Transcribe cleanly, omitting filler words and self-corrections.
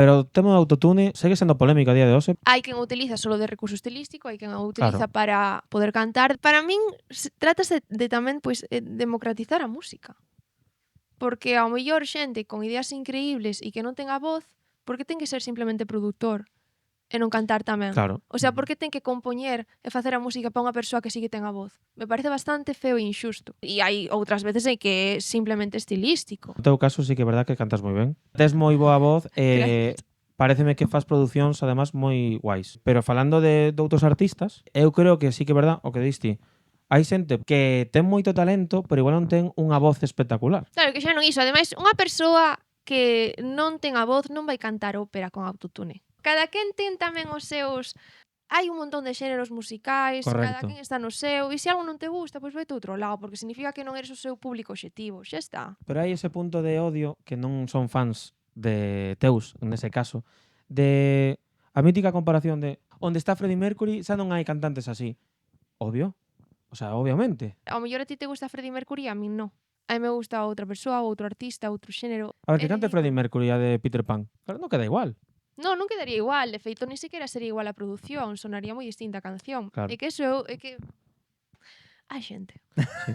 Pero o tema do autotune segue sendo polémico a día de hoxe. Hai quen o utiliza solo de recurso estilístico, hai quen o utiliza Claro. para poder cantar. Para min trátase de tamén democratizar a música. Porque ao mellor xente con ideas increíbles e que non ten a voz, por que ten que ser simplemente produtor e non cantar tamén? Claro. O sea, por que ten que compoñer e facer a música para unha persoa que sí que ten a voz? Me parece bastante feo e inxusto. E hai outras veces en que é simplemente estilístico. No teu caso sí que é verdad que cantas moi ben. Tes moi boa voz e Gracias. paréceme que fas producións además moi guais. Pero falando de outros artistas, eu creo que sí que é verdad o que diste. Hai xente que ten moito talento, pero igual non ten unha voz espectacular. Claro, que xa non iso. Ademais, unha persoa que non ten a voz non vai cantar ópera con autotune. Cada quen ten tamén os seus... Hai un montón de xéneros musicais, cada Correcto. quen está no seu, e se algo non te gusta, pois vai a outro lado, porque significa que non eres o seu público obxectivo, xa está. Pero hai ese punto de odio que non son fans de teus, nese caso, de a mítica comparación de onde está Freddie Mercury xa non hai cantantes así. Obvio. O sea, obviamente. Ao mellor a ti te gusta Freddie Mercury, a min non. A mí me gusta outra persoa, outro artista, outro xénero. A ver, que cante Freddie Mercury a de Peter Pan. Claro, non queda igual. Non quedaría igual. De feito, ni sequera sería igual a produción. Sonaría moi distinta a canción. Claro. É que eso é que... Ai, xente. Sí.